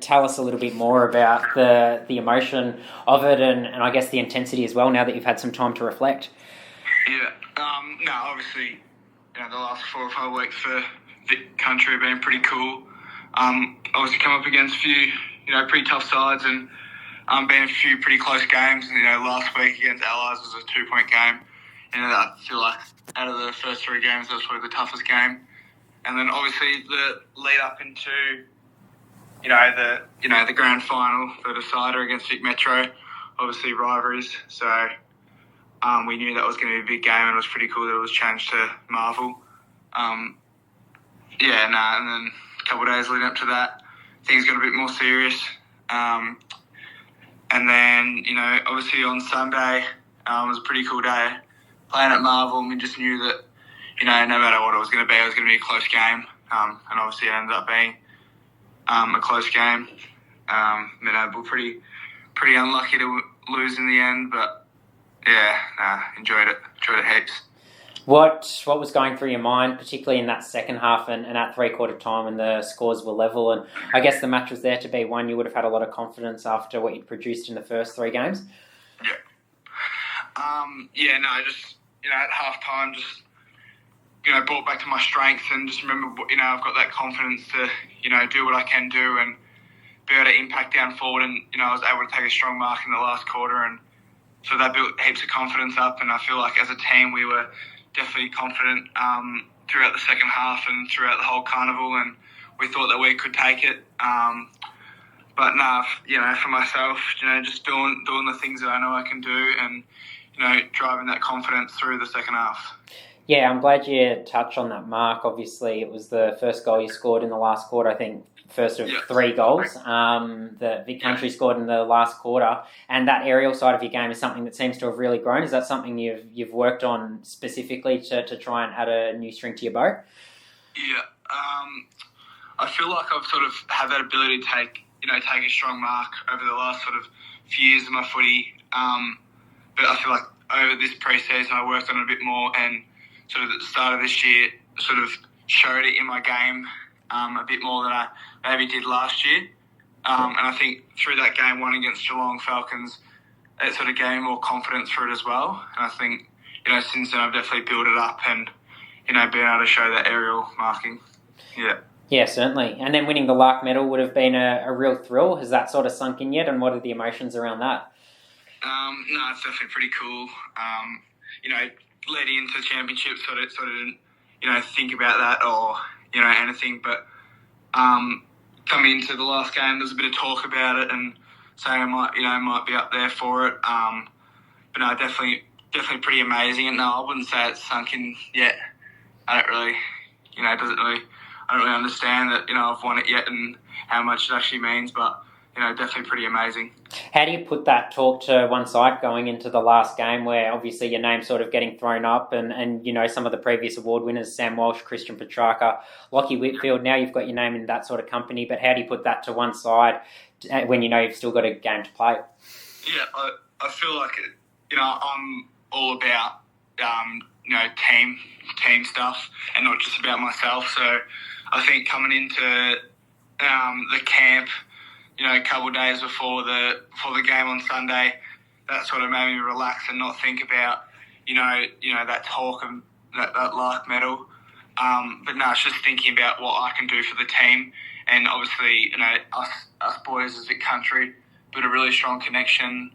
Tell us a little bit more about the emotion of it and I guess the intensity as well now that you've had some time to reflect. Yeah, no, obviously, the last 4 or 5 weeks for Vic country have been pretty cool. Obviously come up against a few, pretty tough sides and been a few pretty close games. Last week against Allies was a 2-point game. I feel like out of the first 3 games, that was probably the toughest game. And then obviously the lead up into, the grand final, the decider against Vic Metro, obviously rivalries. So we knew that was going to be a big game, and it was pretty cool that it was changed to Marvel. And then a couple of days leading up to that, things got a bit more serious. And then, obviously on Sunday, it was a pretty cool day playing at Marvel, and we just knew that, no matter what it was going to be a close game. And obviously it ended up being a close game. We were pretty unlucky to lose in the end, but enjoyed it heaps. What was going through your mind, particularly in that second half and at 3/4 time when the scores were level? And I guess the match was there to be won. You would have had a lot of confidence after what you'd produced in the first 3 games. Yeah. Just at half time, just brought back to my strength and just remember, I've got that confidence to do what I can do and be able to impact down forward. And I was able to take a strong mark in the last quarter, and so that built heaps of confidence up. And I feel like as a team we were definitely confident throughout the second half and throughout the whole carnival, and we thought that we could take it. But for myself, just doing the things that I know I can do, and driving that confidence through the second half. Yeah, I'm glad you touched on that, Mark. Obviously, it was the first goal you scored in the last quarter, I think. First of 3 goals that Vic Country scored in the last quarter, and that aerial side of your game is something that seems to have really grown. Is that something you've worked on specifically to try and add a new string to your bow? Yeah, I feel like I've sort of had that ability to take a strong mark over the last sort of few years of my footy, but I feel like over this pre-season I worked on it a bit more, and sort of at the start of this year sort of showed it in my game a bit more than I maybe did last year. And I think through that game 1 against Geelong Falcons, it sort of gave me more confidence for it as well. And I think, since then I've definitely built it up and, being able to show that aerial marking. Yeah. Yeah, certainly. And then winning the Larke medal would have been a real thrill. Has that sort of sunk in yet? And what are the emotions around that? No, it's definitely pretty cool. Leading into the championship, sort of didn't, think about that or, anything. But coming into the last game, there's a bit of talk about it and saying I might be up there for it. But no, definitely pretty amazing. And no, I wouldn't say it's sunk in yet. I don't really, I don't really understand that, I've won it yet and how much it actually means. But definitely pretty amazing. How do you put that talk to one side going into the last game where obviously your name's sort of getting thrown up and some of the previous award winners, Sam Walsh, Christian Petrarca, Lockie Whitfield, now you've got your name in that sort of company, but how do you put that to one side when you've still got a game to play? Yeah, I feel like, I'm all about, team stuff and not just about myself. So I think coming into the camp, a couple of days before the game on Sunday, that sort of made me relax and not think about, that talk and that Larke medal. But no, it's just thinking about what I can do for the team. And obviously, us boys as a country built a really strong connection.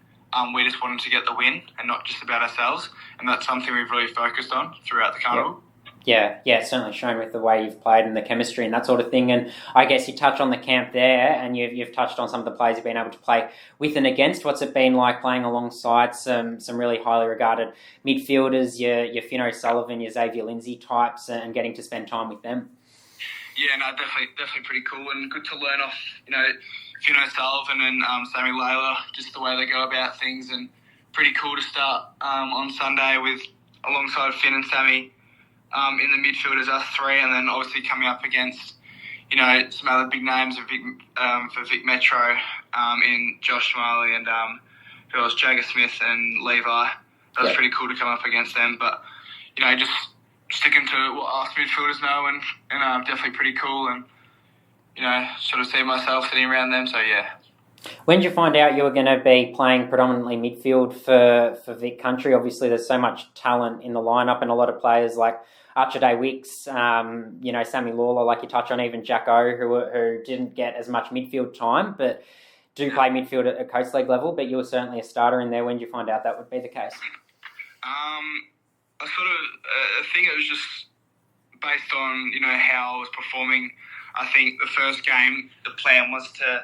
We just wanted to get the win and not just about ourselves. And that's something we've really focused on throughout the carnival. Yeah, it's certainly shown with the way you've played and the chemistry and that sort of thing. And I guess you touch on the camp there, and you've touched on some of the players you've been able to play with and against. What's it been like playing alongside some really highly regarded midfielders, your Finn O'Sullivan, your Xavier Lindsay types, and getting to spend time with them? Yeah, no, definitely pretty cool and good to learn off, Finn O'Sullivan and Sammy Layla, just the way they go about things, and pretty cool to start on Sunday alongside Finn and Sammy. In the midfield as us 3, and then obviously coming up against, some other big names for Vic Metro in Josh Marley and Jagger Smith and Levi. That's pretty cool to come up against them. But, just sticking to what us midfielders know and definitely pretty cool. And, sort of see myself sitting around them. So yeah. When did you find out you were going to be playing predominantly midfield for Vic Country? Obviously, there's so much talent in the lineup, and a lot of players like Archie Wicks, Sammy Lawler, like you touched on, even Jack O, who didn't get as much midfield time, but do play midfield at a coast league level. But you were certainly a starter in there. When did you find out that would be the case? I think it was just based on how I was performing. I think the first game, the plan was to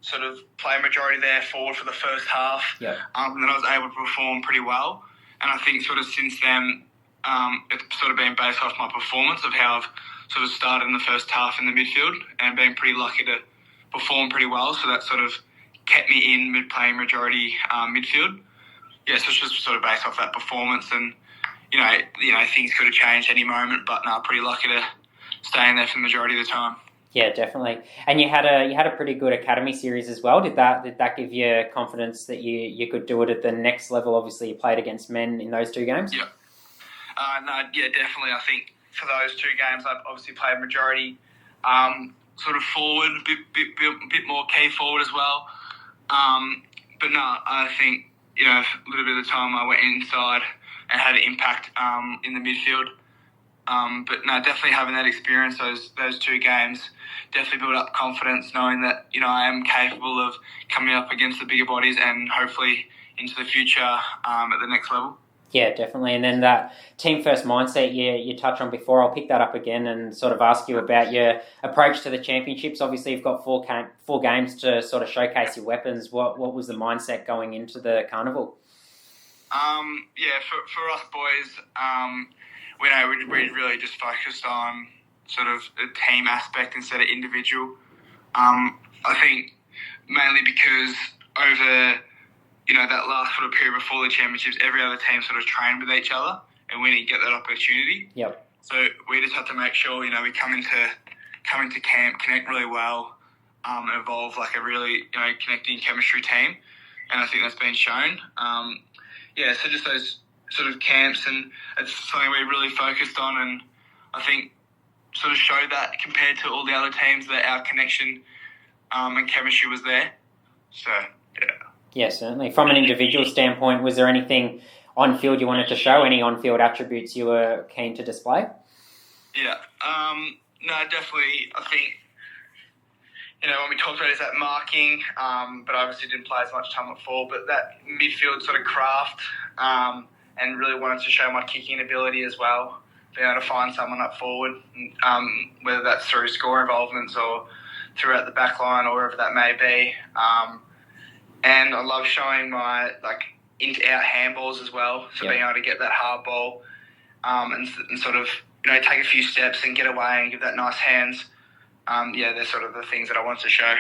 sort of play majority there forward for the first half. Yeah. And then I was able to perform pretty well. And I think sort of since then, it's sort of been based off my performance of how I've sort of started in the first half in the midfield and been pretty lucky to perform pretty well. So that sort of kept me in playing majority midfield. Yeah, so it's just sort of based off that performance, and things could have changed any moment, but no, pretty lucky to stay in there for the majority of the time. Yeah, definitely. And you had a pretty good academy series as well. Did that give you confidence that you could do it at the next level? Obviously, you played against men in those two games. Yeah. Definitely. I think for those two games, I've obviously played majority, sort of forward, a bit more key forward as well. But no, I think a little bit of the time I went inside and had an impact in the midfield. But no, definitely having that experience, those two games, definitely built up confidence, knowing that I am capable of coming up against the bigger bodies and hopefully into the future at the next level. Yeah, definitely. And then that team first mindset you touched on before, I'll pick that up again and sort of ask you about your approach to the championships. Obviously, you've got four games to sort of showcase your weapons. What was the mindset going into the carnival? For us boys, we really just focused on sort of the team aspect instead of individual. I think mainly because over that last sort of period before the championships, every other team sort of trained with each other, and we didn't get that opportunity. Yep. So we just had to make sure we come into camp, connect really well, and evolve like a really connecting chemistry team, and I think that's been shown. So just those sort of camps, and it's something we really focused on, and I think sort of showed that compared to all the other teams that our connection and chemistry was there. So yeah. Yeah, certainly. From an individual standpoint, was there anything on field you wanted to show? Any on field attributes you were keen to display? Yeah. No, definitely. I think when we talked about is that marking, but obviously didn't play as much time at full, but that midfield sort of craft, and really wanted to show my kicking ability as well, being able to find someone up forward, whether that's through score involvements or throughout the back line or wherever that may be. And I love showing my in-out handballs as well, so being able to get that hard ball and sort of take a few steps and get away and give that nice hands. They're sort of the things that I want to show.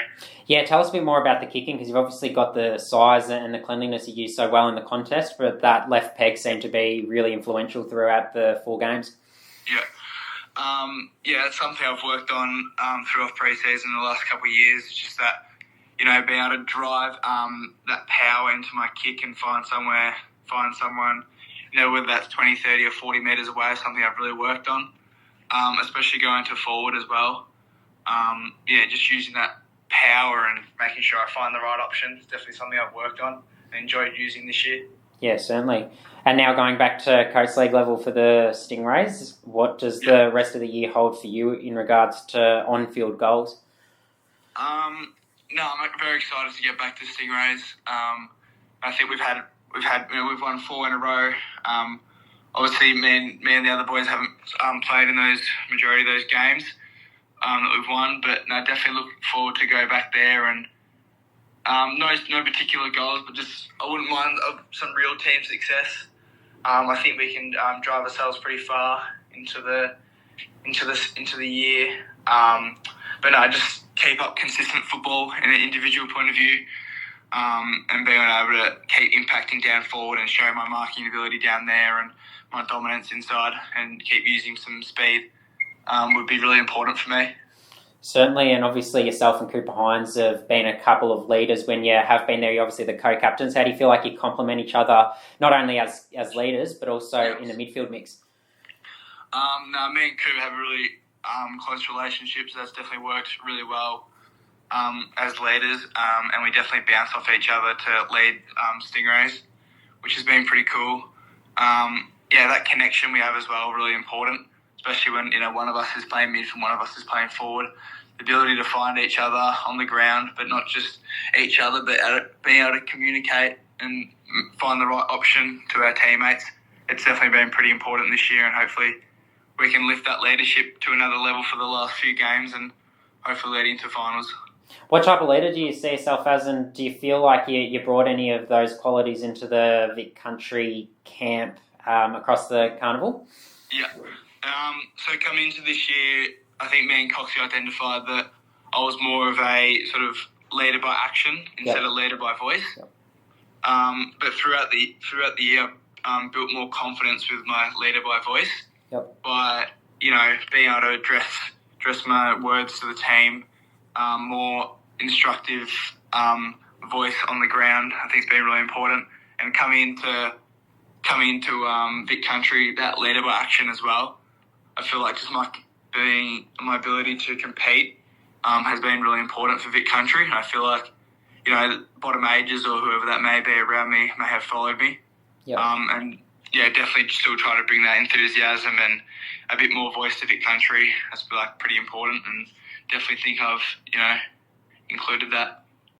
Yeah, tell us a bit more about the kicking, because you've obviously got the size and the cleanliness you use so well in the contest, but that left peg seemed to be really influential throughout the 4 games. Yeah. It's something I've worked on throughout pre-season the last couple of years. It's just that, being able to drive that power into my kick and find someone, whether that's 20, 30 or 40 metres away, is something I've really worked on, especially going to forward as well. Just using that power and making sure I find the right option is definitely something I've worked on and enjoyed using this year. Yeah, certainly. And now going back to Coast League level for the Stingrays, what does the rest of the year hold for you in regards to on-field goals? I'm very excited to get back to Stingrays. I think we've won 4 in a row. Obviously, me and the other boys haven't played in those majority of those games that we've won, but no, definitely look forward to go back there, and no particular goals, but just I wouldn't mind some real team success. I think we can drive ourselves pretty far into the year, but no, just keep up consistent football in an individual point of view, and being able to keep impacting down forward and show my marking ability down there and my dominance inside, and keep using some speed would be really important for me. Certainly, and obviously yourself and Cooper Hines have been a couple of leaders when you have been there. You're obviously the co-captains. How do you feel like you complement each other, not only as leaders, but also in the midfield mix? Me and Cooper have a really close relationships. That's definitely worked really well as leaders, and we definitely bounce off each other to lead Stingrays, which has been pretty cool. That connection we have as well, really important, especially when one of us is playing mid and one of us is playing forward. The ability to find each other on the ground, but not just each other, but being able to communicate and find the right option to our teammates. It's definitely been pretty important this year, and hopefully we can lift that leadership to another level for the last few games and hopefully lead into finals. What type of leader do you see yourself as, and do you feel like you brought any of those qualities into the Vic Country camp across the carnival? Yeah. So coming into this year, I think me and Coxie identified that I was more of a sort of leader by action instead of leader by voice. Yep. But throughout the year, built more confidence with my leader by voice. Yep. By being able to address my words to the team, more instructive voice on the ground. I think it's been really important. And coming into Vic Country, that leader by action as well. I feel like just my ability to compete has been really important for Vic Country. I feel like bottom ages or whoever that may be around me may have followed me. Yep. Definitely still try to bring that enthusiasm and a bit more voice to Vic Country. That's pretty important, and definitely think I've included that.